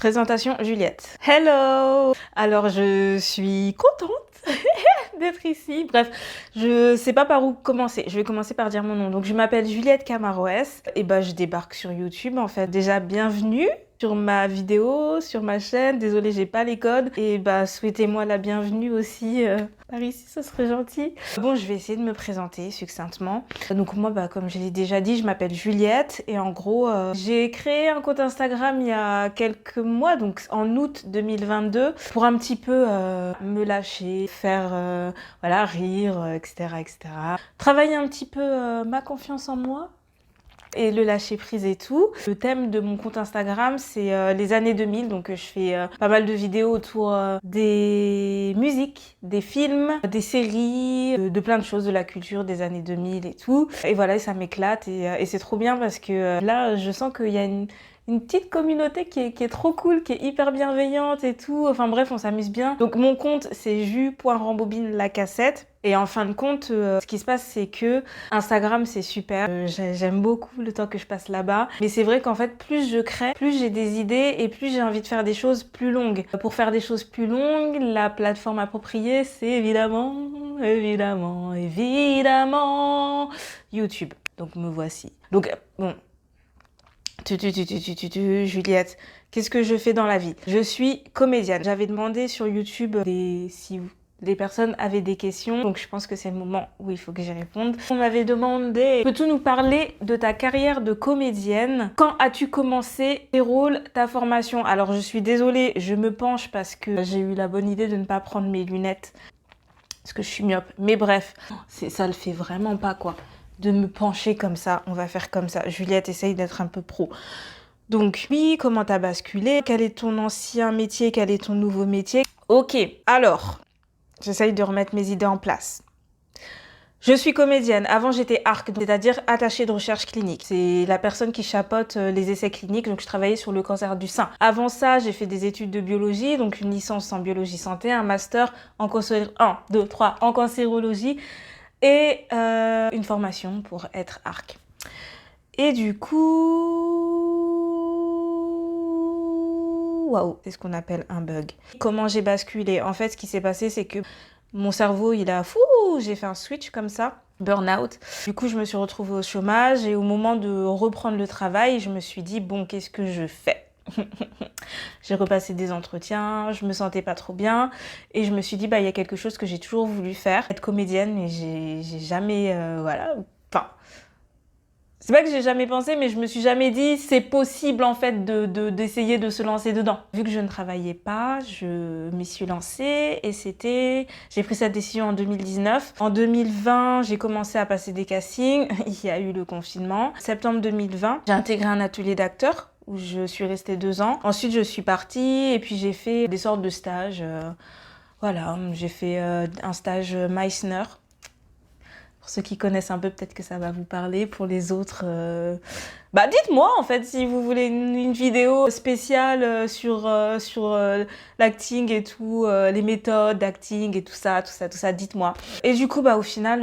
Présentation Juliette. Hello! Alors je suis contente d'être ici. Bref, je sais pas par où commencer. Je vais commencer par dire mon nom. Donc je m'appelle Juliette Camaroès et je débarque sur YouTube en fait. Déjà bienvenue sur ma vidéo, sur ma chaîne. Désolée, j'ai pas les codes. Et souhaitez-moi la bienvenue aussi par ici, ça serait gentil. Bon, je vais essayer de me présenter succinctement. Donc moi, comme je l'ai déjà dit, je m'appelle Juliette et en gros, j'ai créé un compte Instagram il y a quelques mois, donc en août 2022, pour un petit peu me lâcher, faire voilà, rire, etc., etc. Travailler un petit peu ma confiance en moi et le lâcher prise et tout. Le thème de mon compte Instagram, c'est les années 2000, donc je fais pas mal de vidéos autour des musiques, des films, des séries, de plein de choses, de la culture des années 2000 et tout. Et voilà, ça m'éclate et c'est trop bien parce que là, je sens qu'il y a une petite communauté qui est trop cool, qui est hyper bienveillante et tout. Enfin bref, on s'amuse bien. Donc mon compte, c'est ju.rembobine la cassette. Et en fin de compte, ce qui se passe, c'est que Instagram, c'est super. J'aime beaucoup le temps que je passe là-bas. Mais c'est vrai qu'en fait, plus je crée, plus j'ai des idées et plus j'ai envie de faire des choses plus longues. Pour faire des choses plus longues, la plateforme appropriée, c'est évidemment YouTube. Donc me voici. Donc bon. Juliette, qu'est-ce que je fais dans la vie? Je suis comédienne. J'avais demandé sur YouTube si les personnes avaient des questions, donc je pense que c'est le moment où il faut que j'y réponde. On m'avait demandé, peux-tu nous parler de ta carrière de comédienne? Quand as-tu commencé tes rôles, ta formation? Alors je suis désolée, je me penche parce que j'ai eu la bonne idée de ne pas prendre mes lunettes, parce que je suis myope. Mais bref, ça le fait vraiment pas quoi. De me pencher comme ça, on va faire comme ça. Juliette, essaye d'être un peu pro. Donc, oui, comment t'as basculé? Quel est ton ancien métier? Quel est ton nouveau métier? Ok, alors, j'essaye de remettre mes idées en place. Je suis comédienne. Avant, j'étais ARC, c'est-à-dire attachée de recherche clinique. C'est la personne qui chapeaute les essais cliniques, donc je travaillais sur le cancer du sein. Avant ça, j'ai fait des études de biologie, donc une licence en biologie santé, un master en en cancérologie et une formation pour être ARC. Et du coup... Waouh, c'est ce qu'on appelle un bug. Comment j'ai basculé? En fait, ce qui s'est passé, c'est que mon cerveau, j'ai fait un switch comme ça, burn-out. Du coup, je me suis retrouvée au chômage et au moment de reprendre le travail, je me suis dit, bon, qu'est-ce que je fais? J'ai repassé des entretiens, je me sentais pas trop bien et je me suis dit, il y a quelque chose que j'ai toujours voulu faire, être comédienne, mais j'ai jamais, voilà, enfin... C'est pas que j'ai jamais pensé, mais je me suis jamais dit c'est possible en fait d'essayer de se lancer dedans. Vu que je ne travaillais pas, je m'y suis lancée et j'ai pris cette décision en 2019. En 2020, j'ai commencé à passer des castings. Il y a eu le confinement. Septembre 2020, j'ai intégré un atelier d'acteurs où je suis restée 2 ans. Ensuite, je suis partie et puis j'ai fait des sortes de stages. Voilà, j'ai fait un stage Meissner. Pour ceux qui connaissent un peu, peut-être que ça va vous parler. Pour les autres, dites-moi en fait si vous voulez une vidéo spéciale sur l'acting et tout, les méthodes d'acting et tout ça, dites-moi. Et du coup, au final,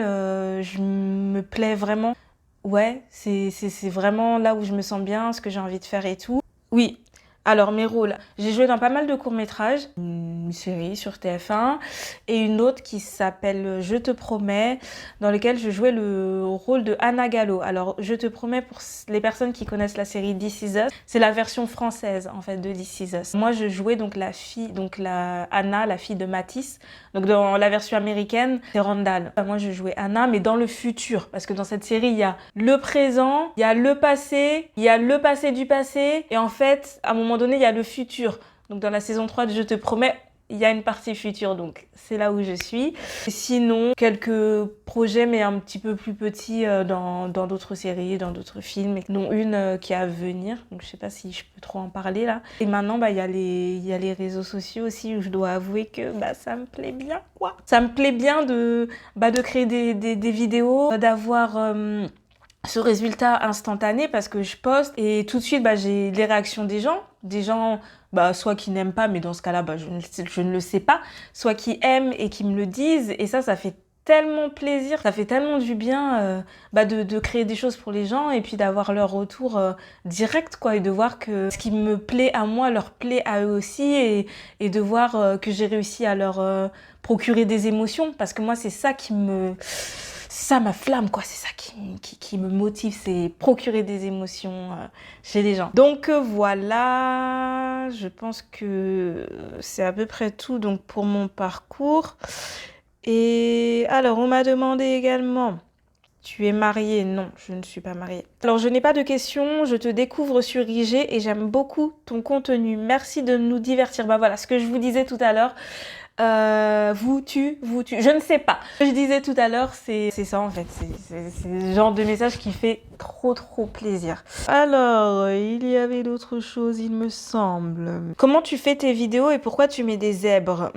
je me plais vraiment. Ouais, c'est vraiment là où je me sens bien, ce que j'ai envie de faire et tout. Oui. Alors, mes rôles, j'ai joué dans pas mal de courts-métrages, une série sur TF1 et une autre qui s'appelle Je te promets, dans lequel je jouais le rôle de Anna Gallo. Alors, Je te promets, pour les personnes qui connaissent la série This Is Us, c'est la version française en fait de This Is Us. Moi, je jouais donc Anna, la fille de Matisse. Donc, dans la version américaine, c'est Randall. Moi, je jouais Anna, mais dans le futur, parce que dans cette série, il y a le présent, il y a le passé, il y a le passé du passé, et en fait, à un moment donné, il y a le futur. Donc dans la saison 3 de Je te promets, il y a une partie future, donc c'est là où je suis. Et sinon, quelques projets, mais un petit peu plus petits dans d'autres séries, dans d'autres films, dont une qui est à venir, donc je sais pas si je peux trop en parler là. Et maintenant, il y a les réseaux sociaux aussi, où je dois avouer que ça me plaît bien, quoi. Ça me plaît bien de créer des vidéos, d'avoir... ce résultat instantané parce que je poste et tout de suite j'ai les réactions des gens soit qui n'aiment pas, mais dans ce cas-là je ne le sais pas, soit qui aiment et qui me le disent et ça fait tellement plaisir, ça fait tellement du bien de créer des choses pour les gens et puis d'avoir leur retour direct, quoi, et de voir que ce qui me plaît à moi leur plaît à eux aussi et de voir que j'ai réussi à leur procurer des émotions, parce que moi c'est ça qui me... Ça, ma flamme, quoi, c'est ça qui me motive, c'est procurer des émotions chez les gens. Donc voilà, je pense que c'est à peu près tout donc pour mon parcours. Et alors, on m'a demandé également, tu es mariée? Non, je ne suis pas mariée. Alors, je n'ai pas de questions, je te découvre sur IG et j'aime beaucoup ton contenu. Merci de nous divertir. Bah voilà, ce que je vous disais tout à l'heure. Je ne sais pas. Ce que je disais tout à l'heure, c'est ça en fait. C'est le genre de message qui fait trop plaisir. Alors, il y avait d'autres choses, il me semble. Comment tu fais tes vidéos et pourquoi tu mets des zèbres?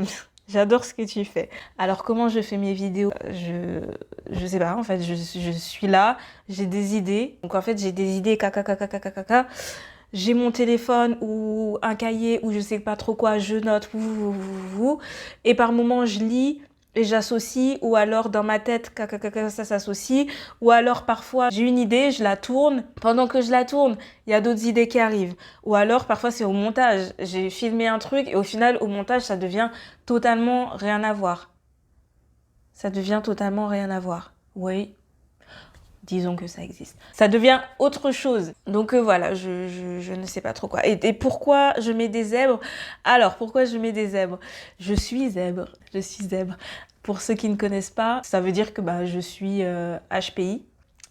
J'adore ce que tu fais. Alors, comment je fais mes vidéos? Je sais pas, en fait, je suis là, j'ai des idées. Donc, en fait, j'ai des idées, j'ai mon téléphone ou un cahier ou je sais pas trop quoi, je note, et par moments je lis et j'associe, ou alors dans ma tête, ça s'associe, ou alors parfois j'ai une idée, je la tourne, pendant que je la tourne, il y a d'autres idées qui arrivent, ou alors parfois c'est au montage, j'ai filmé un truc et au final au montage ça devient totalement rien à voir. Ça devient totalement rien à voir, oui. Disons que ça existe. Ça devient autre chose. Donc voilà, je ne sais pas trop quoi. Et pourquoi je mets des zèbres? Alors, pourquoi je mets des zèbres? Je suis zèbre. Je suis zèbre. Pour ceux qui ne connaissent pas, ça veut dire que je suis HPI.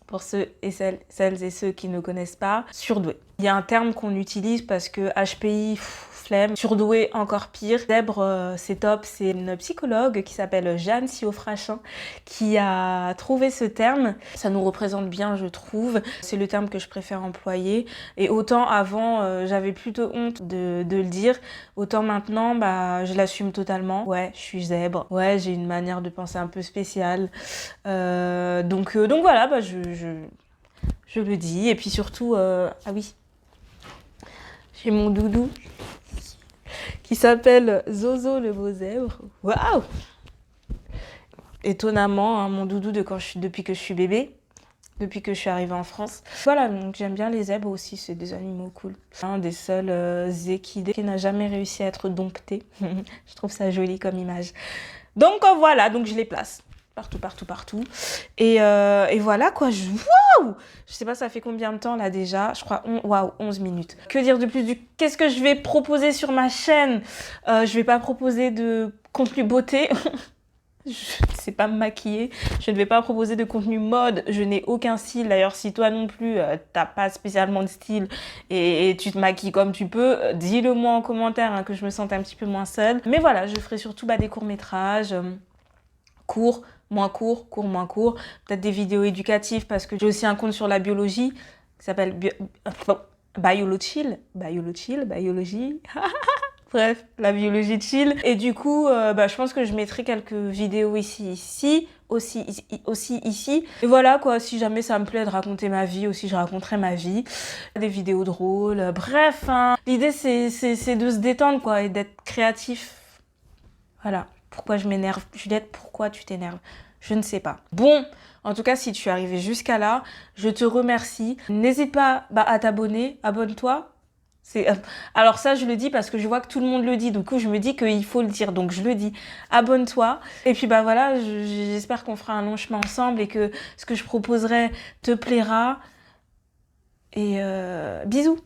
Pour celles et ceux qui ne connaissent pas, surdoué. Il y a un terme qu'on utilise parce que HPI, flemme, surdoué encore pire. Zèbre, c'est top, c'est une psychologue qui s'appelle Jeanne Siofrachin qui a trouvé ce terme. Ça nous représente bien, je trouve. C'est le terme que je préfère employer. Et autant avant, j'avais plutôt honte de le dire, autant maintenant, je l'assume totalement. Ouais, je suis zèbre. Ouais, j'ai une manière de penser un peu spéciale. Donc voilà, je le dis. Et puis surtout, ah oui, j'ai mon doudou qui s'appelle Zozo le beau zèbre. Waouh! Étonnamment, hein, mon doudou depuis que je suis bébé, depuis que je suis arrivée en France. Voilà, donc j'aime bien les zèbres aussi, c'est des animaux cool. Un des seuls équidés qui n'a jamais réussi à être dompté. Je trouve ça joli comme image. Donc voilà, donc je les place. Partout. Et voilà quoi, waouh! Je sais pas ça fait combien de temps là déjà, je crois, waouh, 11 minutes. Que dire de plus qu'est-ce que je vais proposer sur ma chaîne? Je vais pas proposer de contenu beauté. Je ne sais pas me maquiller, je ne vais pas proposer de contenu mode, je n'ai aucun style. D'ailleurs, si toi non plus, t'as pas spécialement de style et tu te maquilles comme tu peux, dis-le moi en commentaire hein, que je me sente un petit peu moins seule. Mais voilà, je ferai surtout des courts-métrages, courts, moins courts, moins courts, peut-être des vidéos éducatives parce que j'ai aussi un compte sur la biologie qui s'appelle Biolochill, biologie. Bref, la biologie chill. Et du coup, je pense que je mettrai quelques vidéos aussi ici. Et voilà quoi, si jamais ça me plaît de raconter ma vie aussi, je raconterai ma vie. Des vidéos drôles, bref. Hein. L'idée, c'est de se détendre quoi et d'être créatif. Voilà. Pourquoi je m'énerve? Juliette, pourquoi tu t'énerves? Je ne sais pas. Bon, en tout cas, si tu es arrivé jusqu'à là, je te remercie. N'hésite pas à t'abonner, abonne-toi. Alors ça, je le dis parce que je vois que tout le monde le dit. Du coup, je me dis qu'il faut le dire. Donc, je le dis. Abonne-toi. Et puis, voilà, j'espère qu'on fera un long chemin ensemble et que ce que je proposerai te plaira. Et bisous.